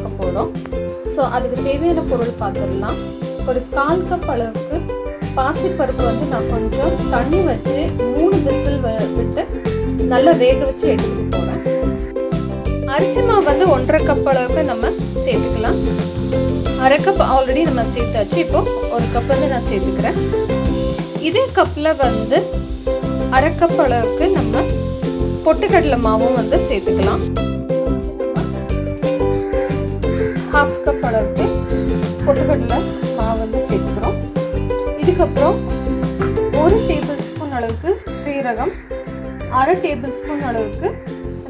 பார்க்க போகிறோம். ஸோ அதுக்கு தேவையான பொருள் பார்த்துடலாம். ஒரு 1/4 கப் அளவுக்கு பாசிப்பருப்பு வந்து நான் கொஞ்சம் தண்ணி வச்சு 3 விசில் விட்டு நல்லா வேக வச்சு எடுத்துட்டு போகிறேன். அரிசி மாவு வந்து 1/2 கப் அளவுக்கு நம்ம சேர்த்துக்கலாம். 1/2 கப் ஆல்ரெடி நம்ம சேர்த்தாச்சு. இப்போ 1 கப் வந்து நான் சேர்த்துக்கிறேன். இதே கப்பில் வந்து 1/2 கப் அளவுக்கு நம்ம பொட்டுக்கடலை மாவும் வந்து சேர்த்துக்கலாம். 1/2 கப் அளவுக்கு பொட்டுக்கடலை மாவு வந்து சேர்த்துக்கிறோம். இதுக்கப்புறம் 1 டேபிள் ஸ்பூன் அளவுக்கு சீரகம், 1/2 டேபிள் ஸ்பூன் அளவுக்கு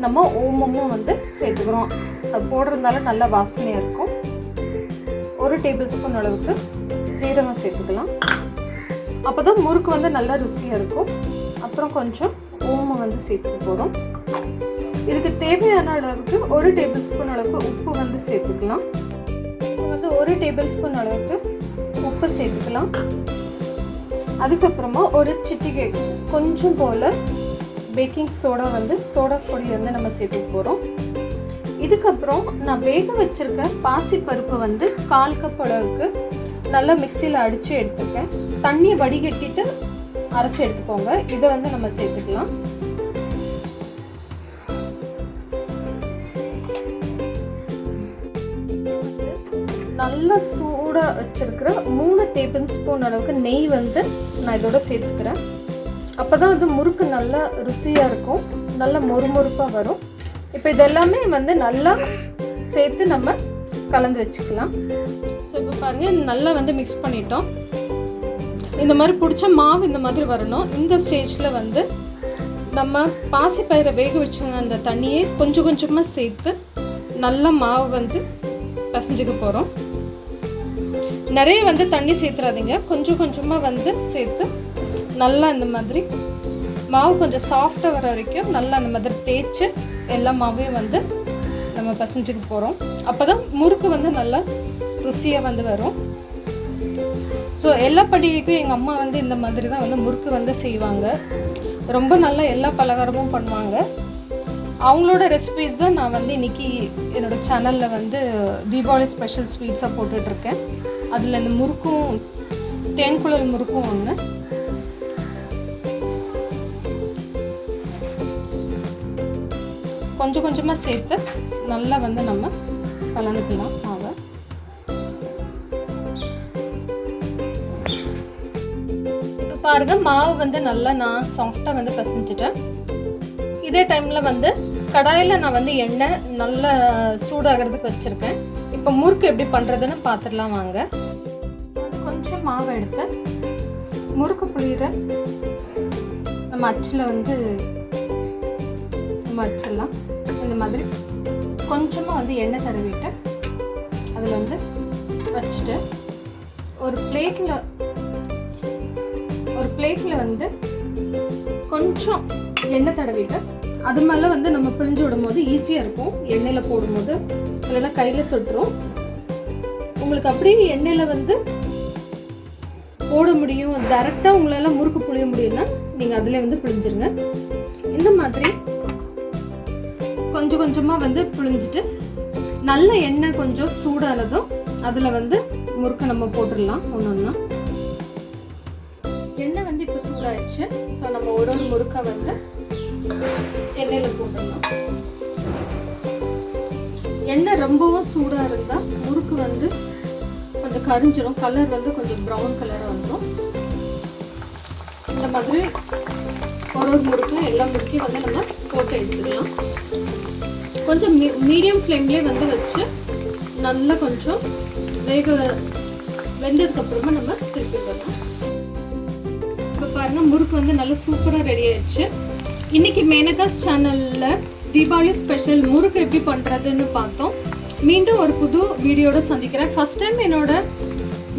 நம்ம ஓமமும் வந்து சேர்த்துக்கிறோம். அது போடுறதுனால நல்ல வாசனையாக இருக்கும். 1 டேபிள் ஸ்பூன் அளவுக்கு சீரகம் சேர்த்துக்கலாம். அப்போ தான் முறுக்கு வந்து நல்லா ருசியாக இருக்கும். அப்புறம் கொஞ்சம் ஓமம் வந்து சேர்த்துக்க போகிறோம். இதுக்கு தேவையான அளவுக்கு 1 டேபிள் ஸ்பூன் அளவுக்கு உப்பு வந்து சேர்த்துக்கலாம். இப்போ வந்து 1 டேபிள் ஸ்பூன் அளவுக்கு உப்பு சேர்த்துக்கலாம். அதுக்கப்புறமா ஒரு சிட்டிகை கொஞ்சம் போல் பேக்கிங் சோடா வந்து சோடா பொடி வந்து நம்ம சேர்த்துக்க போகிறோம். இதுக்கப்புறம் நான் வேக வச்சுருக்க பாசிப்பருப்பு வந்து 1/4 கப் அளவுக்கு நல்லா மிக்சியில் அடித்து எடுத்துருக்கேன். தண்ணியை வடிகட்டிட்டு அரைச்சி எடுத்துக்கோங்க. இதை வந்து நம்ம சேர்த்துக்கலாம். நல்லா சூடாக வச்சுருக்கிற 3 டேபிள் ஸ்பூன் அளவுக்கு நெய் வந்து நான் இதோட சேர்த்துக்கிறேன். அப்போ தான் வந்து முறுக்கு நல்லா ருசியாக இருக்கும், நல்லா மொறுமொறுப்பாக வரும். இப்போ இதெல்லாமே வந்து நல்லா சேர்த்து நம்ம கலந்து வச்சுக்கலாம். ஸோ இப்போ பாருங்கள், நல்லா வந்து மிக்ஸ் பண்ணிட்டோம். இந்த மாதிரி பிடிச்ச மாவு இந்த மாதிரி வரணும். இந்த ஸ்டேஜில் வந்து நம்ம பாசிப்பயிரை வேக வச்சுங்க அந்த தண்ணியை கொஞ்சம் கொஞ்சமாக சேர்த்து நல்லா மாவு வந்து பசைஞ்சுக்க போகிறோம். நிறைய வந்து தண்ணி சேர்த்துறாதீங்க, கொஞ்சம் கொஞ்சமாக வந்து சேர்த்து நல்லா இந்த மாதிரி மாவு கொஞ்சம் சாஃப்டாக வர வரைக்கும் நல்லா அந்த மாதிரி தேய்ச்சி எல்லா மாவையும் வந்து நம்ம பசைஞ்சுக்க போகிறோம். அப்போ தான் முறுக்கு வந்து நல்லா ருசியாக வந்து வரும். ஸோ எல்லா பண்டிகைக்கும் எங்கள் அம்மா வந்து இந்த மாதிரி தான் வந்து முறுக்கு வந்து செய்வாங்க. ரொம்ப நல்லா எல்லா பலகாரமும் பண்ணுவாங்க. அவங்களோட ரெசிபீஸ் தான் நான் வந்து இன்றைக்கி என்னோடய சேனலில் வந்து தீபாவளி ஸ்பெஷல் ஸ்வீட்ஸாக போட்டுட்ருக்கேன். அதில் இந்த முறுக்கும் தேன்குழல் முறுக்கும் ஒன்று. கொஞ்சம் கொஞ்சமாக சேர்த்து நல்லா வந்து நம்ம கலந்துக்கலாம் மாவை. இப்போ பாருங்கள், மாவு வந்து நல்லா நான் சாஃப்டாக வந்து பசஞ்சிட்டேன். இதே டைமில் வந்து கடாயில் நான் வந்து எண்ணெய் நல்லா சூடாகிறதுக்கு வச்சுருக்கேன். இப்போ முறுக்கு எப்படி பண்ணுறதுன்னு பார்த்துடலாம் வாங்க. கொஞ்சம் மாவு எடுத்து முறுக்கு புளியிற நம்ம அச்சில் வந்து நம்ம அச்சிடலாம். இந்த மாதிரி கொஞ்சமாக வந்து எண்ணெய் தடவிட்டு அதில் வந்து வச்சுட்டு ஒரு பிளேட்டில் வந்து கொஞ்சம் எண்ணெய் தடவிட்டு அது மேலே வந்து நம்ம பிழிஞ்சு விடும்போது ஈஸியாக இருக்கும். எண்ணெயில் போடும்போது இல்லைன்னா கையில் சுட்டுரும். உங்களுக்கு அப்படியே எண்ணெயில் வந்து போட முடியும், டைரெக்டாக உங்களால் முறுக்கு புளிய முடியும்னா நீங்கள் அதிலே வந்து பிழிஞ்சிருங்க. இந்த மாதிரி கொஞ்சம் கொஞ்சமாக வந்து புழிஞ்சிட்டு நல்ல எண்ணெய் கொஞ்சம் சூடானதும் அதில் வந்து முறுக்கை நம்ம போட்டுடலாம். ஒன்று எண்ணெய் வந்து இப்போ சூடாயிடுச்சு. ஸோ நம்ம ஒரு முறுக்கை வந்து எண்ணெயில் போட்டுடலாம். எண்ணெய் ரொம்பவும் சூடாக இருந்தால் முறுக்கு வந்து கொஞ்சம் கரிஞ்சிடும், கலர் வந்து கொஞ்சம் ப்ரௌன் கலராக வந்துடும். இந்த மாதிரி ஒரு முறுக்கும் எல்லா முறுக்கையும் வந்து நம்ம போட்டு எடுத்துக்கலாம். கொஞ்சம் மீடியம் ஃப்ளேம்லேயே வந்து வச்சு நல்லா கொஞ்சம் வெந்ததுக்கப்புறமா நம்ம திருப்பி போடலாம். இப்போ பாருங்கள், முறுக்கு வந்து நல்லா சூப்பராக ரெடி ஆயிடுச்சு. இன்றைக்கி மேனகாஸ் சேனலில் தீபாவளி ஸ்பெஷல் முறுக்கு எப்படி பண்ணுறதுன்னு பார்த்தோம். மீண்டும் ஒரு புது வீடியோட சந்திக்கிறேன். ஃபஸ்ட் டைம் என்னோட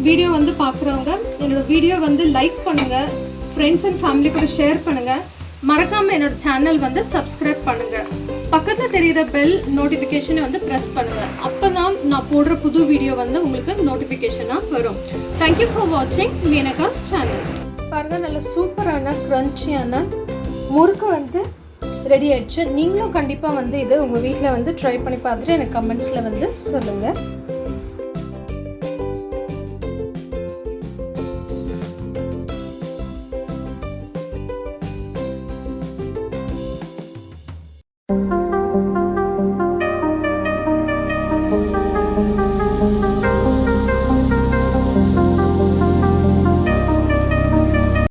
வீடியோ வந்து பார்க்குறவங்க என்னோட வீடியோ வந்து லைக் பண்ணுங்கள், ஃப்ரெண்ட்ஸ் அண்ட் ஃபேமிலி கூட ஷேர் பண்ணுங்கள். மறக்காமல் என்னோட சேனல் வந்து சப்ஸ்கிரைப் பண்ணுங்கள். பக்கத்தில் தெரிகிற பெல் நோட்டிஃபிகேஷனை வந்து ப்ரெஸ் பண்ணுங்கள். அப்போ தான் நான் போடுற புது வீடியோ வந்து உங்களுக்கு நோட்டிஃபிகேஷனாக வரும். தேங்க்யூ ஃபார் வாட்சிங் மேனகாஸ் சேனல். பாருங்கள், நல்ல சூப்பரான க்ரன்ச்சியான முறுக்கு வந்து ரெடி ஆயிடுச்சு. நீங்களும் கண்டிப்பாக வந்து இது உங்கள் வீட்டில் வந்து ட்ரை பண்ணி பார்த்துட்டு எனக்கு கமெண்ட்ஸில் வந்து சொல்லுங்கள்.